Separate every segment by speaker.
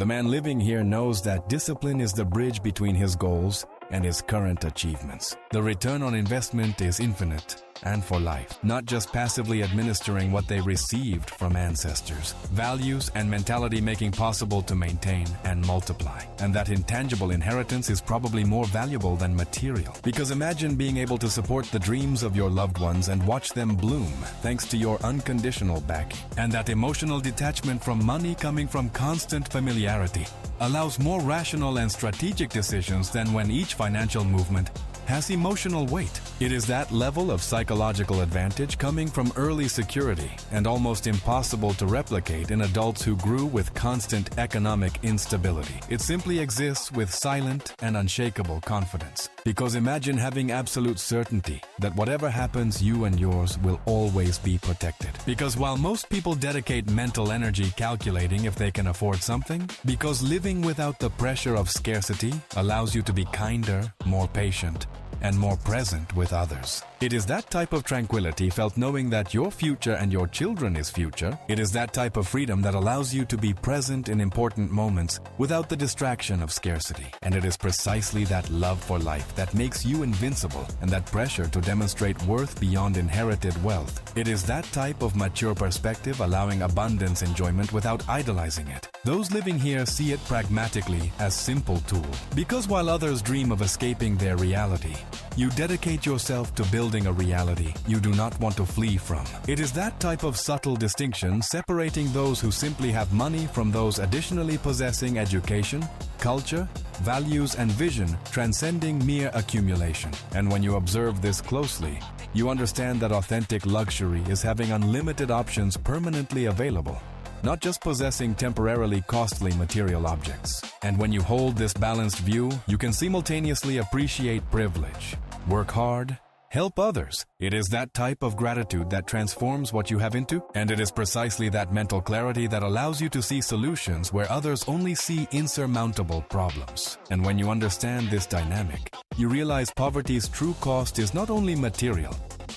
Speaker 1: The man living here knows that discipline is the bridge between his goals and his current achievements. The return on investment is infinite and for life, not just passively administering what they received from ancestors. Values and mentality making possible to maintain and multiply. And that intangible inheritance is probably more valuable than material. Because imagine being able to support the dreams of your loved ones and watch them bloom thanks to your unconditional backing. And that emotional detachment from money coming from constant familiarity allows more rational and strategic decisions than when each financial movement has emotional weight. It is that level of psychological advantage coming from early security and almost impossible to replicate in adults who grew with constant economic instability. It simply exists with silent and unshakable confidence. Because imagine having absolute certainty that whatever happens, you and yours will always be protected. Because while most people dedicate mental energy calculating if they can afford something, because living without the pressure of scarcity allows you to be kinder, more patient, and more present with others. It is that type of tranquility felt knowing that your future and your children's future. It is that type of freedom that allows you to be present in important moments without the distraction of scarcity. And it is precisely that love for life that makes you invincible and that pressure to demonstrate worth beyond inherited wealth. It is that type of mature perspective allowing abundance enjoyment without idolizing it. Those living here see it pragmatically as simple tool. Because while others dream of escaping their reality, you dedicate yourself to building a reality you do not want to flee from. It is that type of subtle distinction separating those who simply have money from those additionally possessing education, culture, values, and vision transcending mere accumulation. And when you observe this closely, you understand that authentic luxury is having unlimited options permanently available, not just possessing temporarily costly material objects. And when you hold this balanced view, you can simultaneously appreciate privilege, work hard, help others. It is that type of gratitude that transforms what you have into, and it is precisely that mental clarity that allows you to see solutions where others only see insurmountable problems. And when you understand this dynamic, you realize poverty's true cost is not only material,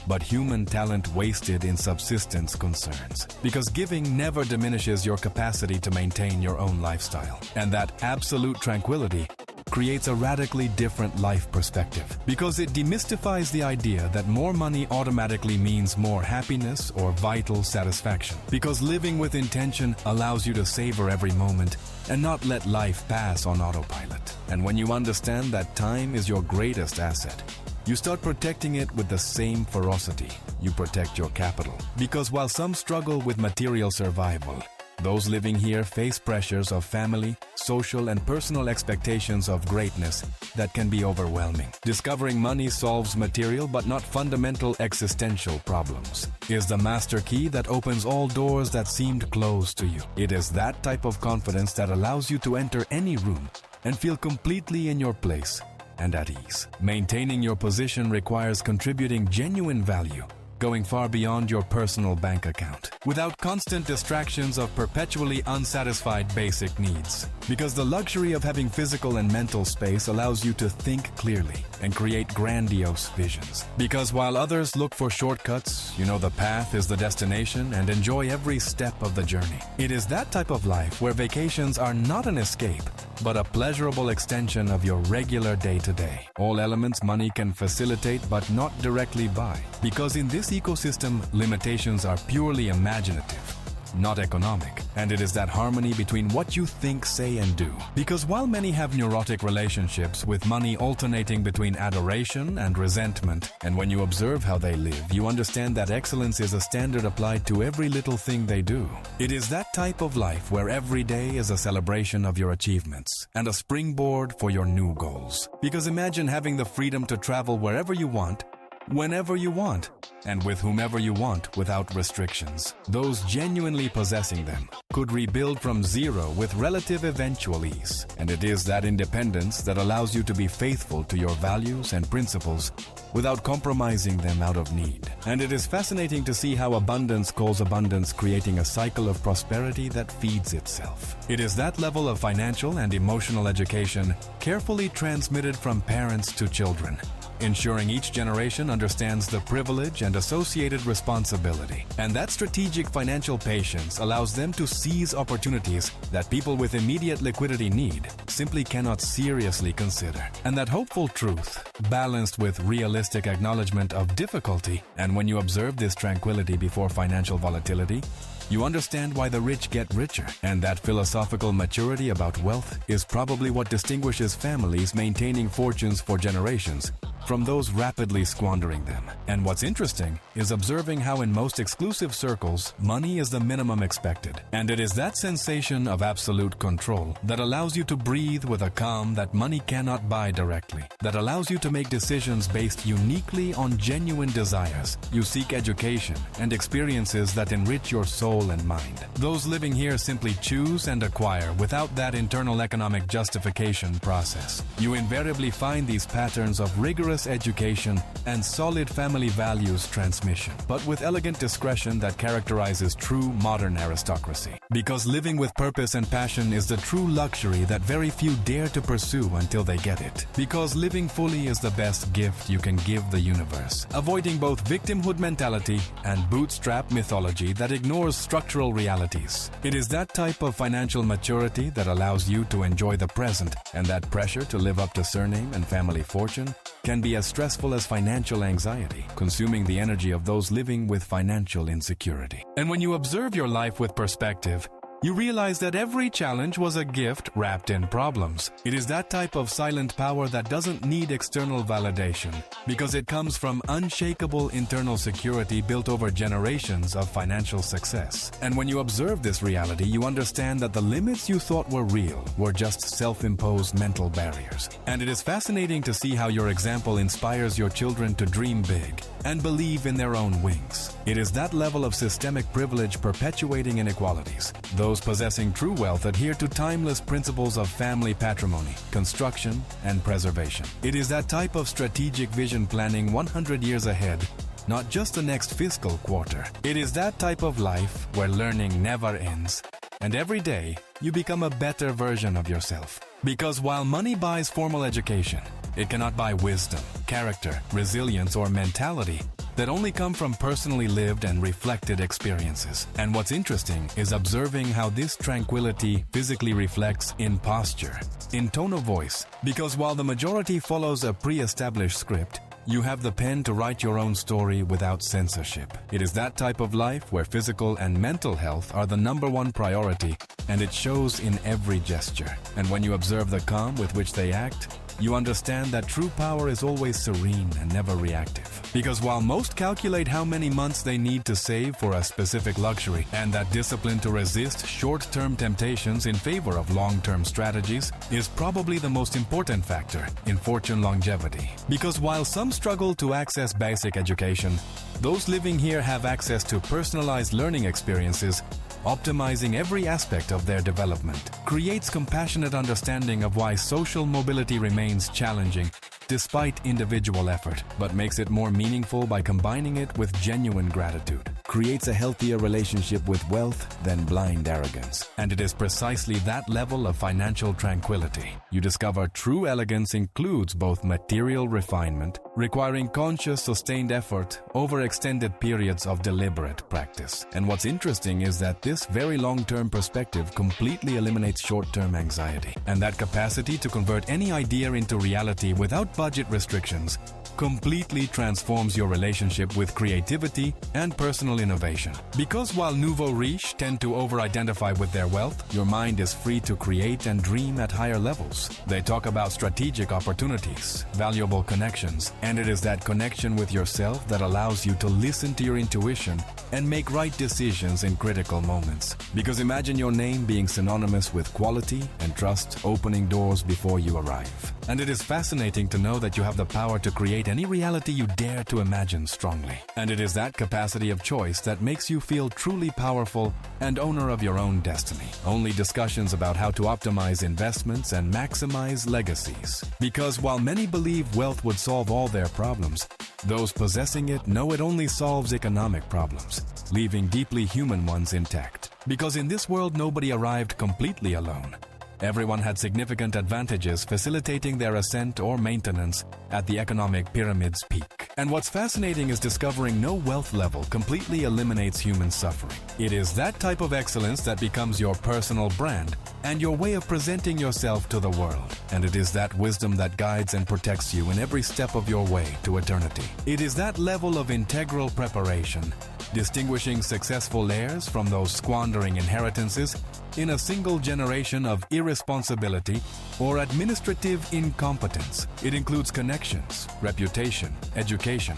Speaker 1: but human talent wasted in subsistence concerns. Because giving never diminishes your capacity to maintain your own lifestyle. And that absolute tranquility creates a radically different life perspective. Because it demystifies the idea that more money automatically means more happiness or vital satisfaction. Because living with intention allows you to savor every moment and not let life pass on autopilot. And when you understand that time is your greatest asset, you start protecting it with the same ferocity you protect your capital. Because while some struggle with material survival, those living here face pressures of family, social, and personal expectations of greatness that can be overwhelming. Discovering money solves material but not fundamental existential problems is the master key that opens all doors that seemed closed to you. It is that type of confidence that allows you to enter any room and feel completely in your place and at ease. Maintaining your position requires contributing genuine value, going far beyond your personal bank account, without constant distractions of perpetually unsatisfied basic needs. Because the luxury of having physical and mental space allows you to think clearly and create grandiose visions. Because while others look for shortcuts, you know the path is the destination and enjoy every step of the journey. It is that type of life where vacations are not an escape, but a pleasurable extension of your regular day-to-day. All elements money can facilitate but not directly buy. Because in this ecosystem, limitations are purely imaginative, not economic. And it is that harmony between what you think, say, and do. Because while many have neurotic relationships with money alternating between adoration and resentment, and when you observe how they live, you understand that excellence is a standard applied to every little thing they do. It is that type of life where every day is a celebration of your achievements and a springboard for your new goals. Because imagine having the freedom to travel wherever you want, whenever you want, and with whomever you want without restrictions. Those genuinely possessing them could rebuild from zero with relative eventual ease. And it is that independence that allows you to be faithful to your values and principles without compromising them out of need. And it is fascinating to see how abundance calls abundance, creating a cycle of prosperity that feeds itself. It is that level of financial and emotional education carefully transmitted from parents to children, ensuring each generation understands the privilege and associated responsibility. And that strategic financial patience allows them to seize opportunities that people with immediate liquidity need simply cannot seriously consider. And that hopeful truth, balanced with realistic acknowledgement of difficulty, and when you observe this tranquility before financial volatility, you understand why the rich get richer. And that philosophical maturity about wealth is probably what distinguishes families maintaining fortunes for generations from those rapidly squandering them. And what's interesting is observing how in most exclusive circles, money is the minimum expected. And it is that sensation of absolute control that allows you to breathe with a calm that money cannot buy directly, that allows you to make decisions based uniquely on genuine desires. You seek education and experiences that enrich your soul and mind. Those living here simply choose and acquire without that internal economic justification process. You invariably find these patterns of rigorous education and solid family values transmission, but with elegant discretion that characterizes true modern aristocracy. Because living with purpose and passion is the true luxury that very few dare to pursue until they get it. Because living fully is the best gift you can give the universe. Avoiding both victimhood mentality and bootstrap mythology that ignores structural realities. It is that type of financial maturity that allows you to enjoy the present, and that pressure to live up to surname and family fortune can be as stressful as financial anxiety, consuming the energy of those living with financial insecurity. And when you observe your life with perspective, you realize that every challenge was a gift wrapped in problems. It is that type of silent power that doesn't need external validation, because it comes from unshakable internal security built over generations of financial success. And when you observe this reality, you understand that the limits you thought were real were just self-imposed mental barriers. And it is fascinating to see how your example inspires your children to dream big and believe in their own wings. It is that level of systemic privilege perpetuating inequalities. Those possessing true wealth adhere to timeless principles of family patrimony, construction, and preservation. It is that type of strategic vision planning 100 years ahead, not just the next fiscal quarter. It is that type of life where learning never ends, and every day you become a better version of yourself. Because while money buys formal education, it cannot buy wisdom, character, resilience, or mentality that only come from personally lived and reflected experiences. And what's interesting is observing how this tranquility physically reflects in posture, in tone of voice. Because while the majority follows a pre-established script, you have the pen to write your own story without censorship. It is that type of life where physical and mental health are the #1 priority, and it shows in every gesture. And when you observe the calm with which they act, you understand that true power is always serene and never reactive. Because while most calculate how many months they need to save for a specific luxury, and that discipline to resist short-term temptations in favor of long-term strategies is probably the most important factor in fortune longevity. Because while some struggle to access basic education, those living here have access to personalized learning experiences, optimizing every aspect of their development. Creates compassionate understanding of why social mobility remains challenging despite individual effort, but makes it more meaningful by combining it with genuine gratitude. Creates a healthier relationship with wealth than blind arrogance. And it is precisely that level of financial tranquility you discover true elegance includes both material refinement, requiring conscious, sustained effort over extended periods of deliberate practice. And what's interesting is that this very long-term perspective completely eliminates short-term anxiety. And that capacity to convert any idea into reality without budget restrictions completely transforms your relationship with creativity and personal innovation. Because while nouveau riche tend to over-identify with their wealth, your mind is free to create and dream at higher levels. They talk about strategic opportunities, valuable connections, and it is that connection with yourself that allows you to listen to your intuition and make right decisions in critical moments. Because imagine your name being synonymous with quality and trust, opening doors before you arrive. And it is fascinating to know that you have the power to create any reality you dare to imagine strongly. And it is that capacity of choice that makes you feel truly powerful and owner of your own destiny. Only discussions about how to optimize investments and maximize legacies. Because while many believe wealth would solve all their problems, those possessing it know it only solves economic problems, leaving deeply human ones intact. Because in this world, nobody arrived completely alone. Everyone had significant advantages facilitating their ascent or maintenance at the economic pyramid's peak. And what's fascinating is discovering no wealth level completely eliminates human suffering. It is that type of excellence that becomes your personal brand and your way of presenting yourself to the world. And it is that wisdom that guides and protects you in every step of your way to eternity. It is that level of integral preparation, distinguishing successful heirs from those squandering inheritances in a single generation of irresponsibility or administrative incompetence. It includes connections, reputation, education,